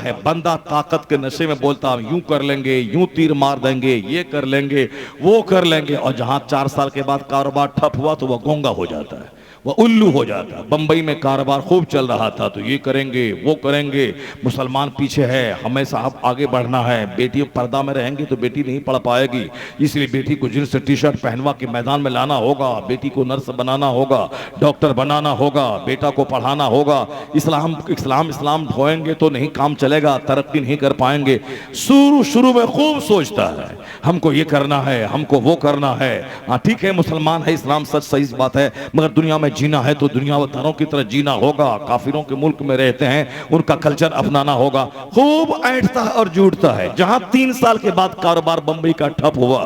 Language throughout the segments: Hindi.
है, बंदा ताकत के नशे में बोलता है यूं कर लेंगे, यूं तीर मार देंगे, ये कर लेंगे, वो कर लेंगे, और जहां 4 साल के बाद कारोबार ठप हुआ तो वह गूंगा हो जाता है, वह उल्लू हो जाता है। बंबई में कारोबार खूब चल रहा था तो ये करेंगे, वो करेंगे, मुसलमान पीछे है, हमें साहब आगे बढ़ना है, बेटी पर्दा में रहेंगी तो बेटी नहीं पढ़ पाएगी, इसलिए बेटी को जींस टी शर्ट पहनवा के मैदान में लाना होगा, बेटी को नर्स बनाना होगा, डॉक्टर बनाना होगा, बेटा को पढ़ाना होगा, इस्लाम इस्लाम इस्लाम ढोएंगे तो नहीं काम चलेगा, तरक्की नहीं कर पाएंगे। शुरू शुरू में खूब सोचता है हमको ये करना है, हमको वो करना है। हाँ ठीक है, मुसलमान है, इस्लाम सच सही बात है, मगर दुनिया में जीना है तो दुनियादारों की तरह जीना होगा, काफिरों के मुल्क में रहते हैं, उनका कल्चर अपनाना होगा। खूब ऐंठता है और जूटता है। जहां 3 साल के बाद कारोबार बंबई का ठप हुआ,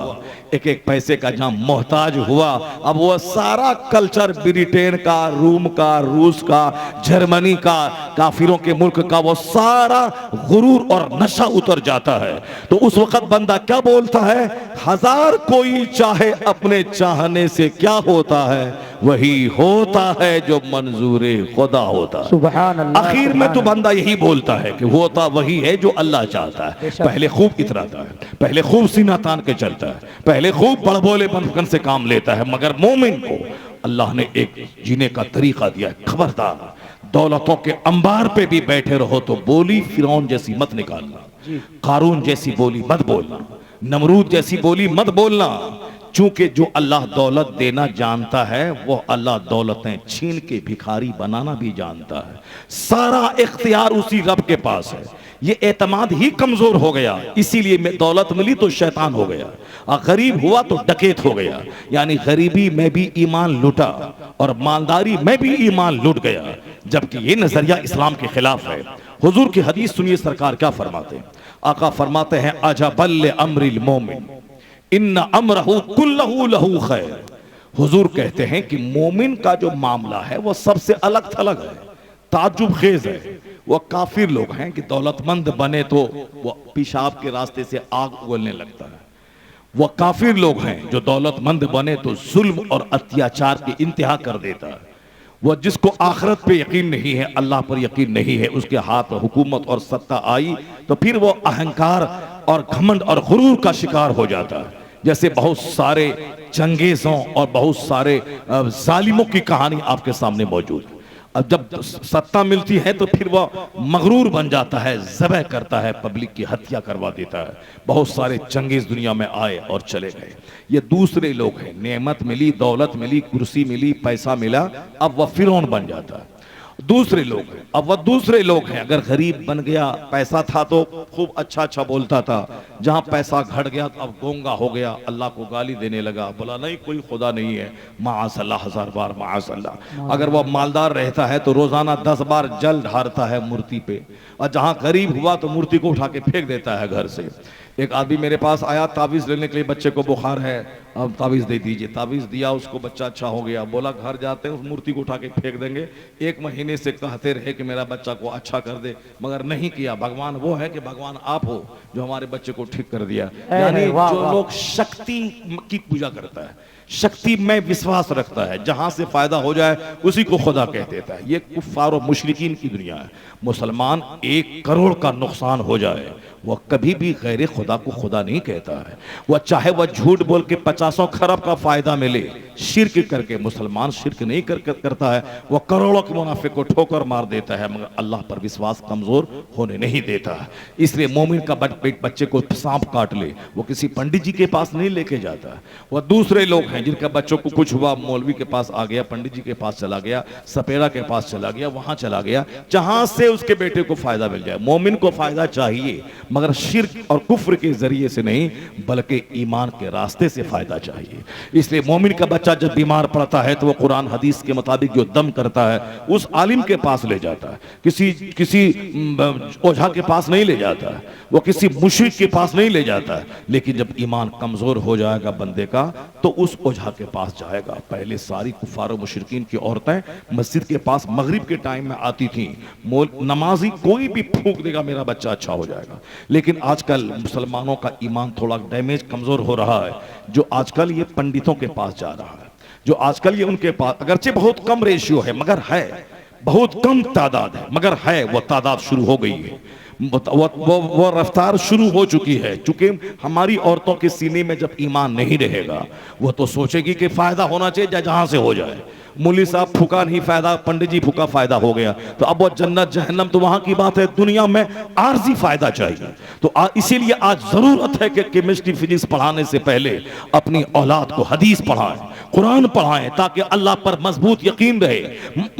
एक एक पैसे का जहां मोहताज हुआ, अब वो सारा कल्चर ब्रिटेन का, रूम का, रूस का, जर्मनी का, काफिरों के मुल्क का, वो सारा गुरूर और नशा उतर जाता है। तो उस वक्त बंदा क्या बोलता है, हजार कोई चाहे अपने चाहने से क्या होता है, वही होता है जो मंजूरे खुदा होता है। सुभान अल्लाह। आखिर में तो बंदा यही बोलता है कि होता वही है जो अल्लाह चाहता है। पहले खूब इतराता है, पहले खूब सीना तान के चलता है, पहले खूब बड़बोले बनकर से काम लेता है, मगर मोमिन को अल्लाह ने एक जीने का तरीका दिया है। खबरदार, दौलतों के अंबार पे भी बैठे रहो तो बोली फिरौन जैसी मत निकालना, कारून जैसी बोली मत बोलना, नमरूद जैसी बोली मत बोलना, चूंकि जो अल्लाह दौलत देना जानता है वो अल्लाह दौलतें छीन के भिखारी बनाना भी जानता है। सारा इख्तियार उसी रब के पास है। ये एतमाद ही कमजोर हो गया, इसीलिए दौलत मिली तो शैतान हो गया, और गरीब हुआ तो डकैत हो गया। यानी गरीबी में भी ईमान लुटा और मालदारी में भी ईमान लुट गया, जबकि ये नजरिया इस्लाम के खिलाफ है। हुजूर की हदीस सुनिए, सरकार क्या फरमाते हैं। आका फरमाते हैं, अजबल अम्रिल मोमिन इन्ना अमरहु कुल्लहु लहू खैर। हुजूर कहते हैं कि मोमिन का जो मामला है वो सबसे अलग थलग है, ताज्जुब खेज है। वो काफिर लोग हैं कि दौलतमंद बने तो वो पेशाब के रास्ते से आग उगलने लगता है। वो काफिर लोग हैं जो दौलतमंद बने तो जुल्म और अत्याचार की इंतहा कर देता है। वो जिसको आखिरत पे यकीन नहीं है, अल्लाह पर यकीन नहीं है, उसके हाथ में हुकूमत और सत्ता आई तो फिर वो अहंकार और घमंड और गुरूर का शिकार हो जाता है। जैसे बहुत सारे चंगेजों और बहुत सारे जालिमों की कहानी आपके सामने मौजूद है। अब जब सत्ता मिलती है तो फिर वह मगरूर बन जाता है, ज़बह करता है, पब्लिक की हत्या करवा देता है। बहुत सारे चंगेज दुनिया में आए और चले गए। ये दूसरे लोग हैं, नेमत मिली, दौलत मिली, कुर्सी मिली, पैसा मिला, अब वह फिरौन बन जाता है। दूसरे लोग हैं, अब वह दूसरे लोग हैं। अगर गरीब बन गया, पैसा था तो खूब अच्छा अच्छा बोलता था, जहां पैसा घट गया तो अब गोंगा हो गया, अल्लाह को गाली देने लगा, बोला नहीं कोई खुदा नहीं है, माअल्लाह, 1000 बार माअल्लाह। अगर वह मालदार रहता है तो रोजाना 10 बार जल ढारता है मूर्ति पे, और जहां गरीब हुआ तो मूर्ति को उठा के फेंक देता है घर से। एक आदमी मेरे पास आया ताबीज़ लेने के लिए, बच्चे को बुखार है, अब ताबीज़ दे दीजिए। ताबीज़ दिया, उसको बच्चा अच्छा हो गया। बोला घर जाते हैं उस मूर्ति को उठा के फेंक देंगे। 1 महीने से कहते रहे कि मेरा बच्चा को अच्छा कर दे, मगर नहीं किया। भगवान वो है कि भगवान आप हो जो हमारे बच्चे को ठीक कर दिया। यानी जो लोग शक्ति की पूजा करता है, शक्ति में विश्वास रखता है, जहां से फायदा हो जाए उसी को खुदा कह देता है, ये कुफ्फार और मुशरिकीन की दुनिया है। मुसलमान 1 करोड़ का नुकसान हो जाए वह कभी भी गैर खुदा को खुदा नहीं कहता है। वह चाहे वह झूठ बोल के 50 खरब का फायदा मिले, शिर्क करके मुसलमान शिर्क नहीं करता है, वह करोड़ों के मुनाफिक को ठोकर मार देता है, मगर अल्लाह पर विश्वास कमजोर होने नहीं देता है। इसलिए मोमिन का बच्चे को सांप काट ले, वो किसी पंडित जी के पास नहीं लेके जाता। वह दूसरे लोग हैं जिनका बच्चों को कुछ हुआ, मौलवी के पास आ गया, पंडित जी के पास चला गया, सपेरा के पास चला गया, वहां चला गया जहां से उसके बेटे को फायदा मिल जाए। मोमिन को फायदा चाहिए, मगर शिर्क और कुफ्र के जरिए से नहीं, बल्कि ईमान के रास्ते से फायदा चाहिए। इसलिए मोमिन का बच्चा जब बीमार पड़ता है तो वो कुरान हदीस के मुताबिक जो दम करता है उस आलिम के पास ले जाता है, किसी ओझा के पास नहीं ले जाता है, वो किसी मुशरिक के पास नहीं ले जाता है। लेकिन जब ईमान कमजोर हो जाएगा बंदे का तो उस ओझा के पास जाएगा। पहले सारी कुफार और मुशरिकीन की औरतें मस्जिद के पास मगरिब के टाइम में आती थी, नमाजी कोई भी फूंक देगा मेरा बच्चा अच्छा हो जाएगा। लेकिन आजकल मुसलमानों का ईमान थोड़ा डैमेज कमजोर हो रहा है, जो आजकल ये पंडितों के पास जा रहा है, जो आजकल ये उनके पास, अगरचे बहुत कम रेशियो है मगर है, बहुत कम तादाद है मगर है, वो तादाद शुरू हो गई है। वो रफ्तार शुरू हो चुकी है। चूंकि हमारी औरतों के सीने में जब ईमान नहीं रहेगा, वो तो सोचेगी कि फायदा होना चाहिए जहां से हो जाए। मौलवी साहब फूका नहीं फायदा, पंडित जी फूका फायदा हो गया, तो अब वो जन्नत जहन्नम तो वहां की बात है, दुनिया में आर्जी फायदा चाहिए। तो इसीलिए आज जरूरत है कि केमिस्ट्री फिजिक्स पढ़ाने से पहले अपनी औलाद को हदीस पढ़ाएं, कुरान पढ़ाएं, ताकि अल्लाह पर मजबूत यकीन रहे।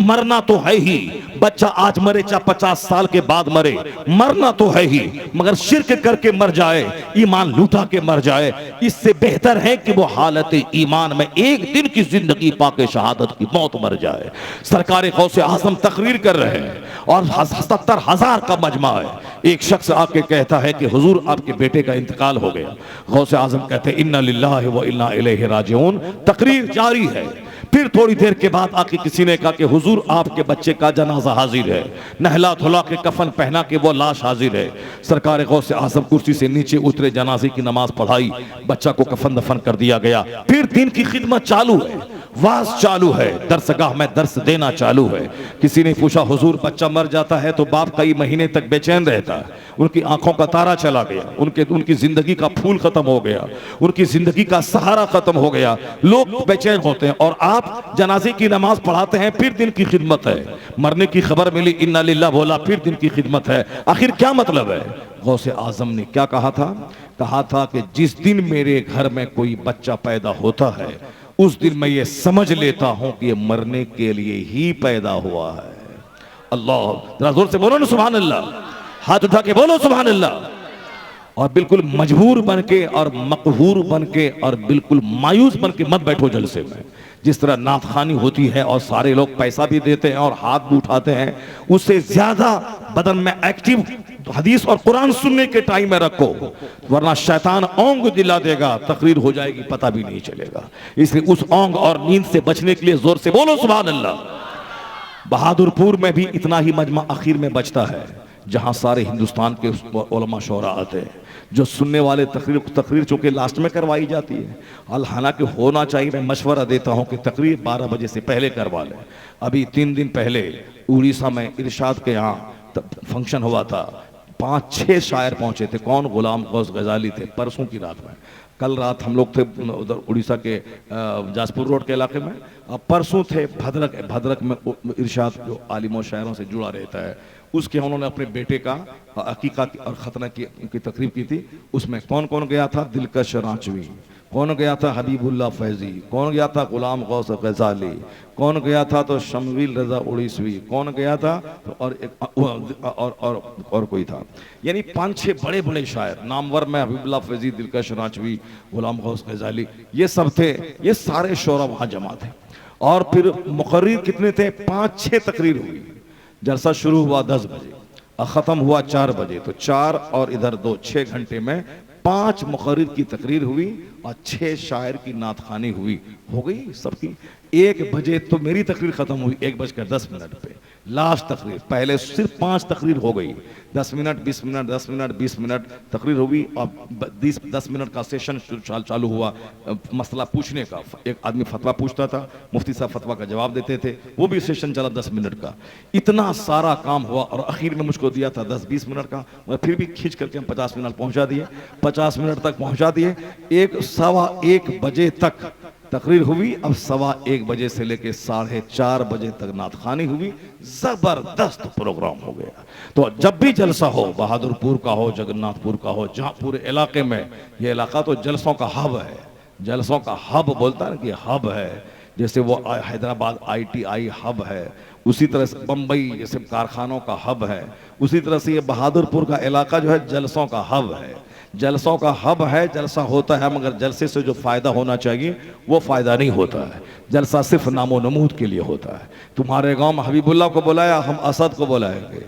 मरना तो है ही, बच्चा आज मरे चाहे 50 साल के बाद मरे, मरना तो है ही, मगर शिर्क करके मर जाए, ईमान लूटा के मर जाए, इससे बेहतर है कि वो हालत ईमान में एक दिन की जिंदगी पाके शहादत की मौत मर जाए। सरकार गौसे आजम तकरीर कर रहे हैं और 70,000 का मजमा है। एक शख्स आके कहता है कि हुजूर आपके बेटे का इंतकाल हो गया। गौसे आजम कहते हैं इन्ना लिल्लाहि व इन्ना इलैहि राजिऊन। तकरीर जारी है। फिर थोड़ी देर के बाद आके किसी ने कहा कि हुजूर आपके बच्चे का जनाजा हाजिर है, नहला धुला के कफन पहना के वो लाश हाजिर है। सरकार गौसे आजम कुर्सी से नीचे उतरे, जनाजे की नमाज पढ़ाई, बच्चा को कफन दफन कर दिया गया। फिर दिन की खिदमत चालू है, वाज चालू है, दरसगाह में दर्स देना चालू है। किसी ने पूछा हुजूर बच्चा मर जाता है तो बाप कई महीने तक बेचैन रहता है, उनकी आंखों का तारा चला गया, उनकी जिंदगी का फूल खत्म हो गया, उनकी जिंदगी का सहारा खत्म हो गया, लोग बेचैन होते हैं, और आप जनाजे की नमाज पढ़ाते हैं, फिर दिन की खिदमत है। मरने की खबर मिली, इन्ना लिल्लाह बोला, फिर दिन की खिदमत है। आखिर क्या मतलब है? गौसे आजम ने क्या कहा था? कहा था कि जिस दिन मेरे घर में कोई बच्चा पैदा होता है, उस दिन मैं ये समझ लेता हूं कि ये मरने के लिए ही पैदा हुआ है। अल्लाह, जरा जोर से बोलो ना सुभान अल्लाह, हाथ उठा के बोलो सुभान अल्लाह। और बिल्कुल मजबूर बन के और मकहूर बन के और बिल्कुल मायूस बन के मत बैठो जलसे में। जिस तरह नाथखानी होती है और सारे लोग पैसा भी देते हैं और हाथ भी उठाते हैं, उससे ज्यादा बदन में एक्टिव हदीस और कुरान सुनने के टाइम में रखो, वरना शैतान ओंग दिला देगा, तकरीर हो जाएगी पता भी नहीं चलेगा। इसलिए उस ओंग और नींद से बचने के लिए जोर से बोलो सुभान अल्लाह। बहादुरपुर में भी इतना ही मजमा आखिर में बचता है, जहां सारे हिंदुस्तान के उलमा शोरा आते हैं, जो सुनने वाले तकरीर चूंकि लास्ट में करवाई जाती है। हालांकि होना चाहिए, मैं मशवरा देता हूं कि तकरीर 12 बजे से पहले करवा लें। अभी 3 दिन पहले उड़ीसा में इरशाद के यहाँ फंक्शन हुआ था, 5-6 शायर पहुंचे थे। कौन? गुलाम गौस गजाली थे। परसों की रात में, कल रात हम लोग थे उधर उड़ीसा के जाजपुर रोड के इलाके में, परसों थे भद्रक में। इरशाद जो आलिमों शायरों से जुड़ा रहता है, उसके उन्होंने अपने बेटे का अकीका और खतना की तकरीब की थी। उसमें कौन कौन गया था? दिलकश रांचवी, कौन गया था? हबीबुल्लाह फैजी, कौन गया था? गुलाम गौस गजाली, कौन गया था? तो शमवील रजा उड़ीसवी, कौन गया था? तो और कोई था। यानी 5-6 बड़े बड़े शायर नामवर में, हबीबुल्लाह फैजी, दिलकश रांचवी, गुलाम गौस गजाली, ये सब थे। ये सारे शोरा वहाँ जमा थे। और फिर मुकर्रिर कितने थे? 5-6 तकरीर हुई। जलसा शुरू हुआ 10 बजे और ख़त्म हुआ 4 बजे, तो 4 और इधर 2, 6 घंटे में 5 मुकर्रिर की तकरीर हुई और 6 शायर की नातखानी हुई। हो गई सबकी। 1 बजे तो मेरी तकरीर खत्म हुई, 1:10 पे लास्ट तकरीर। पहले सिर्फ 5 तकरीर हो गई, 10 मिनट 20 मिनट 10 मिनट 20 मिनट तकरीर हुई और 10 मिनट का सेशन चालू हुआ मसला पूछने का। एक आदमी फतवा पूछता था, मुफ्ती साहब फतवा का जवाब देते थे, वो भी सेशन चला 10 मिनट का। इतना सारा काम हुआ और आखिर में मुझको दिया था 10-20 मिनट का, मगर फिर भी खींच करके हम 50 मिनट पहुंचा दिए, 50 मिनट तक पहुंचा दिए। 1-1:15 बजे तक तकरीर हुई। अब 1:15 बजे से लेके 4:30 बजे तक नातखानी हुई। जबरदस्त प्रोग्राम हो गया। तो जब भी जलसा हो, बहादुरपुर का हो, जगन्नाथपुर का हो, जहाँ पूरे इलाके में, ये इलाका तो जलसों का हब है, जलसों का हब बोलता है ना कि हब है। जैसे वो हैदराबाद ITI हब है, उसी तरह से बम्बई जैसे कारखानों का हब है, उसी तरह से ये बहादुरपुर का इलाका जो है जलसों का हब है। जलसों का हब है, जलसा होता है, मगर जलसे से जो फ़ायदा होना चाहिए वो फ़ायदा नहीं होता है। जलसा सिर्फ नामो नमूद के लिए होता है। तुम्हारे गांव में हबीबुल्लाह को बुलाया, हम असद को बुलाएंगे।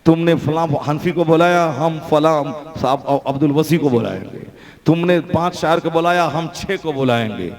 तुमने फलां हनफी को बुलाया, हम फलां साहब अब्दुल वसी को बुलाएंगे। तुमने 5 शायर को बुलाया, हम 6 को बुलाएंगे।